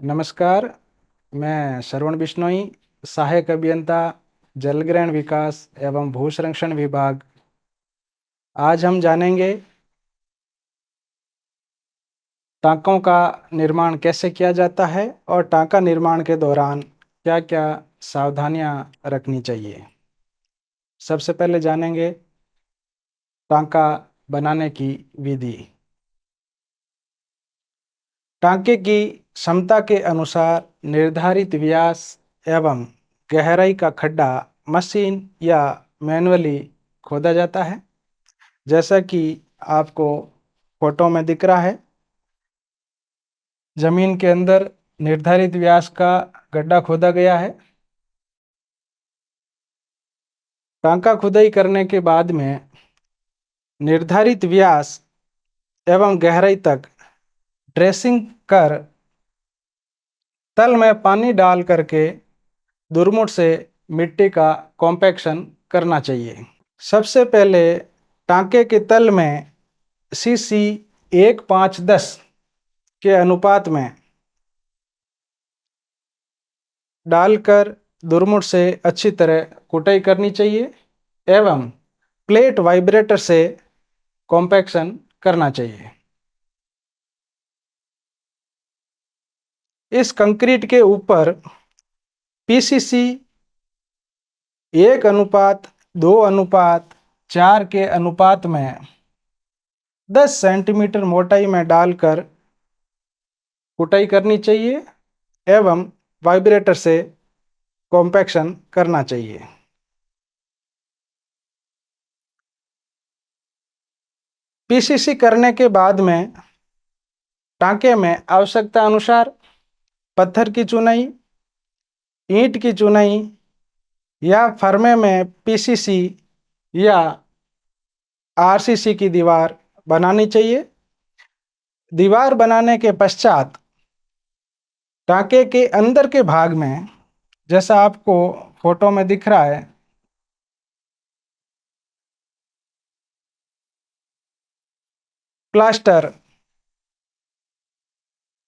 नमस्कार, मैं श्रवण बिश्नोई, सहायक अभियंता, जलग्रहण विकास एवं भू संरक्षण विभाग। आज हम जानेंगे टाँकों का निर्माण कैसे किया जाता है और टाँका निर्माण के दौरान क्या-क्या सावधानियां रखनी चाहिए। सबसे पहले जानेंगे टाँका बनाने की विधि। टाँके की क्षमता के अनुसार निर्धारित व्यास एवं गहराई का खड्डा मशीन या मैनुअली खोदा जाता है। जैसा कि आपको फोटो में दिख रहा है, जमीन के अंदर निर्धारित व्यास का गड्ढा खोदा गया है। टाँका खुदाई करने के बाद में निर्धारित व्यास एवं गहराई तक ड्रेसिंग कर तल में पानी डाल करके दुरमुट से मिट्टी का कॉम्पैक्शन करना चाहिए। सबसे पहले टाँके के तल में सीसी 1:5:10 के अनुपात में डालकर दुरमुट से अच्छी तरह कुटाई करनी चाहिए एवं प्लेट वाइब्रेटर से कॉम्पैक्शन करना चाहिए। इस कंक्रीट के ऊपर पीसीसी 1:2:4 के अनुपात में 10 सेंटीमीटर मोटाई में डालकर कुटाई करनी चाहिए एवं वाइब्रेटर से कॉम्पैक्शन करना चाहिए। पीसीसी करने के बाद में टाँके में आवश्यकता अनुसार पत्थर की चुनाई, ईंट की चुनाई या फर्मे में पीसीसी या आरसीसी की दीवार बनानी चाहिए। दीवार बनाने के पश्चात टाँके के अंदर के भाग में, जैसा आपको फोटो में दिख रहा है, प्लास्टर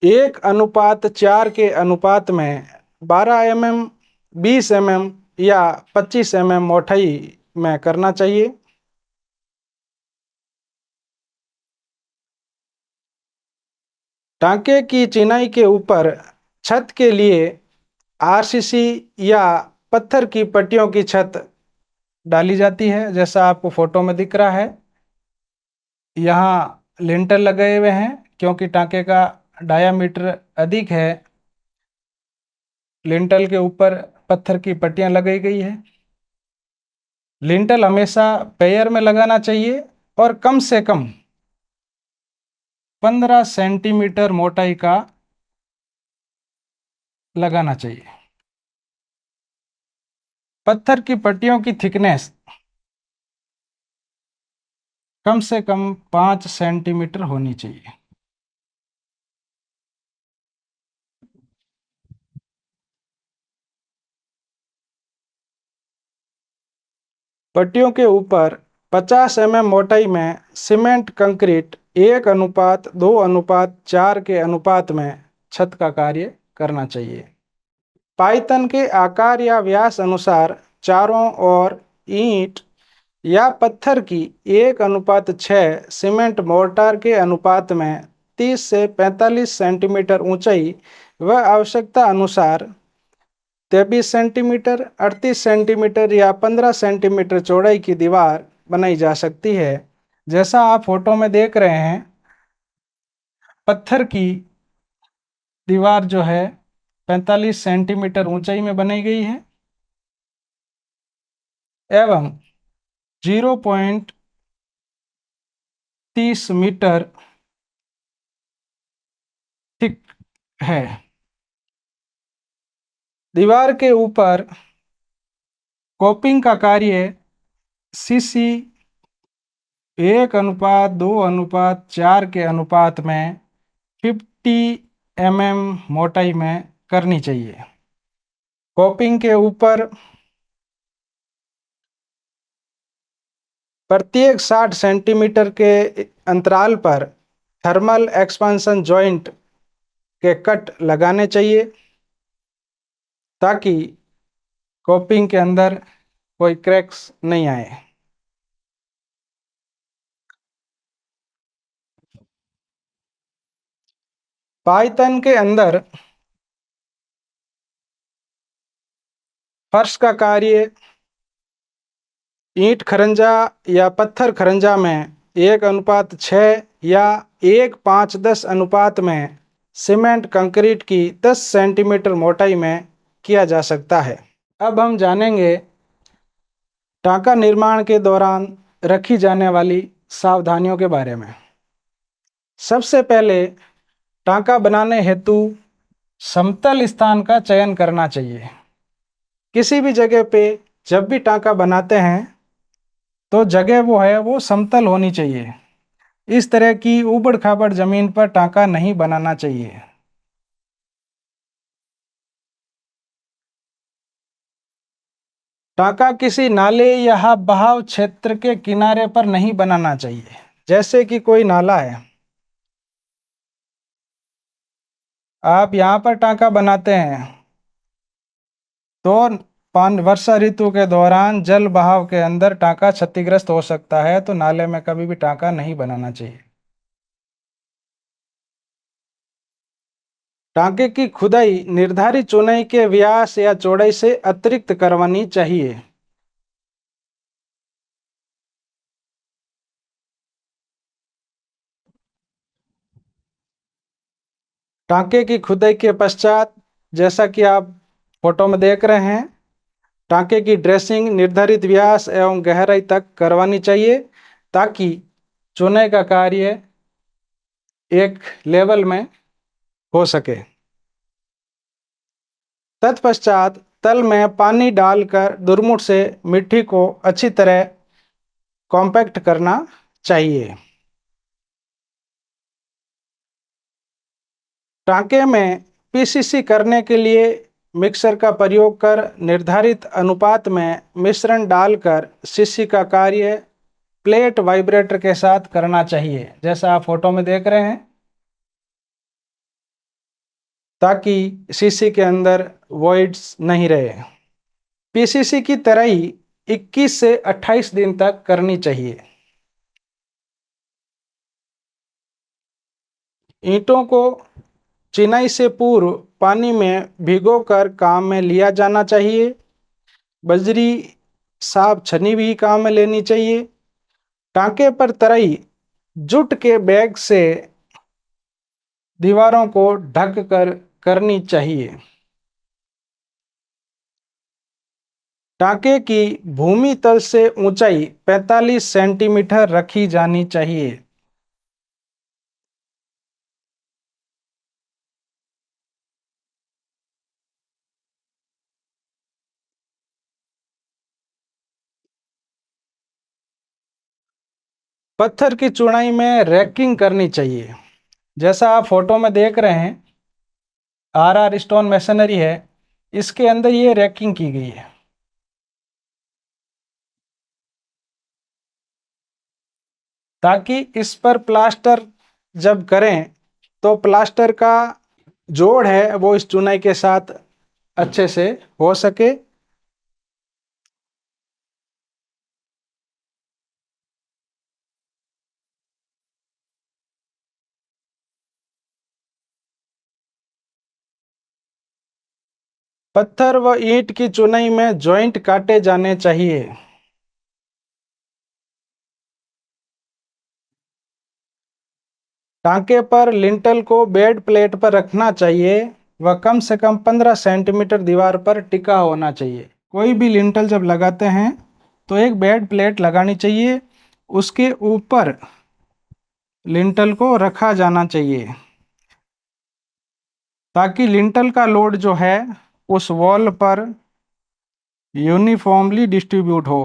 1:4 के अनुपात में 12 mm, 20 mm या 25 mm मोटाई में करना चाहिए। टाँके की चिनाई के ऊपर छत के लिए आरसीसी या पत्थर की पट्टियों की छत डाली जाती है। जैसा आपको फोटो में दिख रहा है, यहाँ लिंटर लगे हुए हैं क्योंकि टाँके का डायामीटर अधिक है। लिंटल के ऊपर पत्थर की पट्टियां लगाई गई है। लिंटल हमेशा पेयर में लगाना चाहिए और कम से कम 15 सेंटीमीटर मोटाई का लगाना चाहिए। पत्थर की पट्टियों की थिकनेस कम से कम 5 सेंटीमीटर होनी चाहिए। पट्टियों के ऊपर 50 mm मोटाई में सीमेंट कंक्रीट 1:2:4 के अनुपात में छत का कार्य करना चाहिए। पाइथन के आकार या व्यास अनुसार चारों ओर ईंट या पत्थर की 1:6 सीमेंट मोर्टार के अनुपात में 30 से 45 सेंटीमीटर ऊंचाई व आवश्यकता अनुसार 23 सेंटीमीटर, 38 सेंटीमीटर या 15 सेंटीमीटर चौड़ाई की दीवार बनाई जा सकती है। जैसा आप फोटो में देख रहे हैं, पत्थर की दीवार जो है 45 सेंटीमीटर ऊंचाई में बनाई गई है एवं 0.30 मीटर थिक है। दीवार के ऊपर कोपिंग का कार्य सीसी 1:2:4 के अनुपात में 50 mm मोटाई में करनी चाहिए। कोपिंग के ऊपर प्रत्येक 60 सेंटीमीटर के अंतराल पर थर्मल एक्सपांशन जॉइंट के कट लगाने चाहिए ताकि कोपिंग के अंदर कोई क्रैक्स नहीं आए। पाइथन के अंदर फर्श का कार्य ईंट खरंजा या पत्थर खरंजा में 1:6 या 1:5:10 अनुपात में सीमेंट कंक्रीट की 10 सेंटीमीटर मोटाई में किया जा सकता है। अब हम जानेंगे टांका निर्माण के दौरान रखी जाने वाली सावधानियों के बारे में। सबसे पहले टांका बनाने हेतु समतल स्थान का चयन करना चाहिए। किसी भी जगह पे जब भी टांका बनाते हैं तो जगह वो समतल होनी चाहिए। इस तरह की ऊबड़ खाबड़ जमीन पर टांका नहीं बनाना चाहिए। टांका किसी नाले या बहाव क्षेत्र के किनारे पर नहीं बनाना चाहिए। जैसे कि कोई नाला है, आप यहाँ पर टांका बनाते हैं तो वर्षा ऋतु के दौरान जल बहाव के अंदर टांका क्षतिग्रस्त हो सकता है, तो नाले में कभी भी टांका नहीं बनाना चाहिए। टांके की खुदाई निर्धारित चुनाई के व्यास या चौड़ाई से अतिरिक्त करवानी चाहिए। टांके की खुदाई के पश्चात, जैसा कि आप फोटो में देख रहे हैं, टांके की ड्रेसिंग निर्धारित व्यास एवं गहराई तक करवानी चाहिए ताकि चुनाई का कार्य एक लेवल में हो सके। तत्पश्चात तल में पानी डालकर दुरमुठ से मिट्टी को अच्छी तरह कॉम्पैक्ट करना चाहिए। टांके में पीसीसी करने के लिए मिक्सर का प्रयोग कर निर्धारित अनुपात में मिश्रण डालकर सीसी का कार्य प्लेट वाइब्रेटर के साथ करना चाहिए, जैसा आप फोटो में देख रहे हैं, ताकि सीसी के अंदर वॉइड्स नहीं रहे। पीसीसी की तराई 21 से 28 दिन तक करनी चाहिए। ईंटों को चिनाई से पूर्व पानी में भिगोकर काम में लिया जाना चाहिए। बजरी साफ छनी भी काम में लेनी चाहिए। टांके पर तराई जूट के बैग से दीवारों को ढक कर करनी चाहिए। टांके की भूमि तल से ऊंचाई 45 सेंटीमीटर रखी जानी चाहिए। पत्थर की चौड़ाई में रैकिंग करनी चाहिए। जैसा आप फोटो में देख रहे हैं, आर स्टोन मशीनरी है, इसके अंदर ये रैकिंग की गई है ताकि इस पर प्लास्टर जब करें तो प्लास्टर का जोड़ है वो इस चुनाई के साथ अच्छे से हो सके। पत्थर व ईंट की चुनाई में जॉइंट काटे जाने चाहिए। टांके पर लिंटल को बेड प्लेट पर रखना चाहिए व कम से कम 15 सेंटीमीटर दीवार पर टिका होना चाहिए। कोई भी लिंटल जब लगाते हैं तो एक बेड प्लेट लगानी चाहिए, उसके ऊपर लिंटल को रखा जाना चाहिए ताकि लिंटल का लोड जो है उस वॉल पर यूनिफॉर्मली डिस्ट्रीब्यूट हो।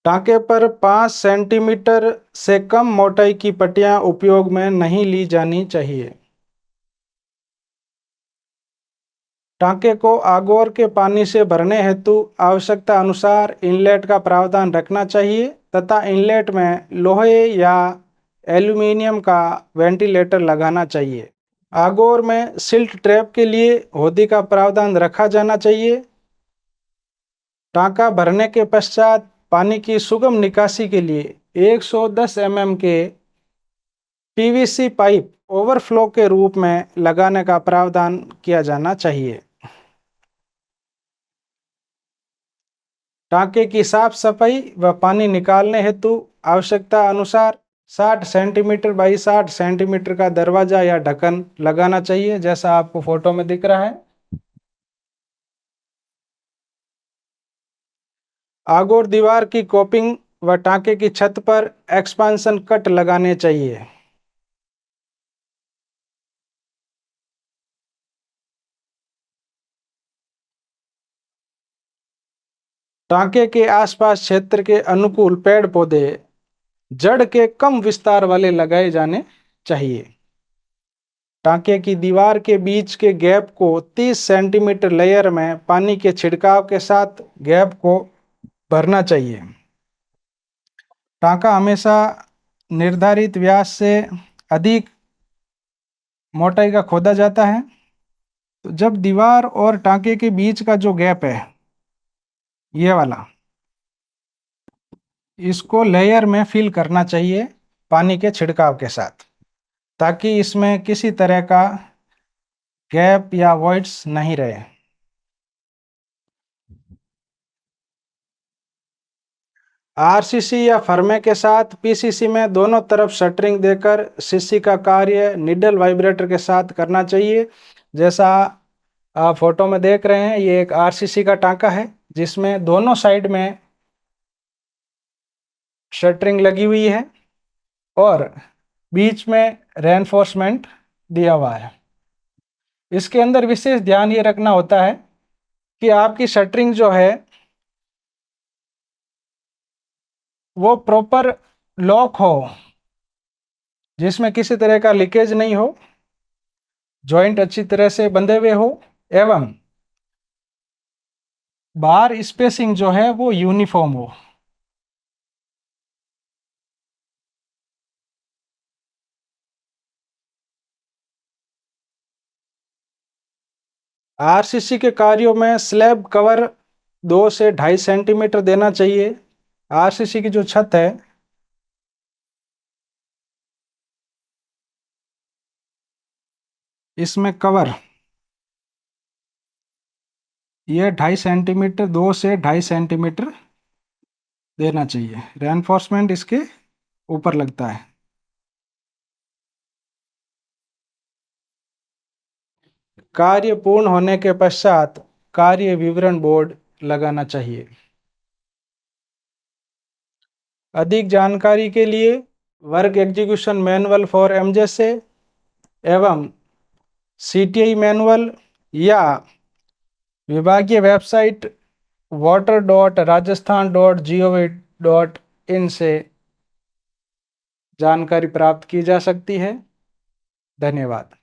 टांके पर 5 सेंटीमीटर से कम मोटाई की पट्टियां उपयोग में नहीं ली जानी चाहिए। टांके को आगोर के पानी से भरने हेतु आवश्यकता अनुसार इनलेट का प्रावधान रखना चाहिए तथा इनलेट में लोहे या एल्यूमीनियम का वेंटिलेटर लगाना चाहिए। आगोर में सिल्ट ट्रैप के लिए होदी का प्रावधान रखा जाना चाहिए। टांका भरने के पश्चात पानी की सुगम निकासी के लिए 110 mm के पीवीसी पाइप ओवरफ्लो के रूप में लगाने का प्रावधान किया जाना चाहिए। टांके की साफ सफाई व पानी निकालने हेतु आवश्यकता अनुसार 60 सेंटीमीटर बाई 60 सेंटीमीटर का दरवाजा या ढक्कन लगाना चाहिए, जैसा आपको फोटो में दिख रहा है। आगोर दीवार की कोपिंग व टांके की छत पर एक्सपांशन कट लगाने चाहिए। टांके के आसपास क्षेत्र के अनुकूल पेड़ पौधे जड़ के कम विस्तार वाले लगाए जाने चाहिए। टांके की दीवार के बीच के गैप को 30 सेंटीमीटर लेयर में पानी के छिड़काव के साथ गैप को भरना चाहिए। टांका हमेशा निर्धारित व्यास से अधिक मोटाई का खोदा जाता है। तो जब दीवार और टांके के बीच का जो गैप है, ये वाला, इसको लेयर में फिल करना चाहिए पानी के छिड़काव के साथ, ताकि इसमें किसी तरह का गैप या वॉइड्स नहीं रहे। आरसीसी या फर्मे के साथ पीसीसी में दोनों तरफ शटरिंग देकर सीसी का कार्य निडल वाइब्रेटर के साथ करना चाहिए। जैसा आप फोटो में देख रहे हैं, ये एक आरसीसी का टांका है जिसमें दोनों साइड में शटरिंग लगी हुई है और बीच में रेनफोर्समेंट दिया हुआ है। इसके अंदर विशेष ध्यान ये रखना होता है कि आपकी शटरिंग जो है वो प्रॉपर लॉक हो, जिसमें किसी तरह का लीकेज नहीं हो, जॉइंट अच्छी तरह से बंधे हुए हो एवं बार स्पेसिंग जो है वो यूनिफॉर्म हो। आरसीसी के कार्यों में स्लैब कवर 2 से 2.5 सेंटीमीटर देना चाहिए। आरसीसी की जो छत है, इसमें कवर ये 2.5 सेंटीमीटर, 2 से 2.5 सेंटीमीटर देना चाहिए। रेनफोर्समेंट इसके ऊपर लगता है। कार्य पूर्ण होने के पश्चात कार्य विवरण बोर्ड लगाना चाहिए। अधिक जानकारी के लिए वर्क एग्जीक्यूशन मैनुअल फॉर एमजेसे एवं सीटीआई मैनुअल या विभागीय वेबसाइट water.rajasthan.gov.in से जानकारी प्राप्त की जा सकती है। धन्यवाद।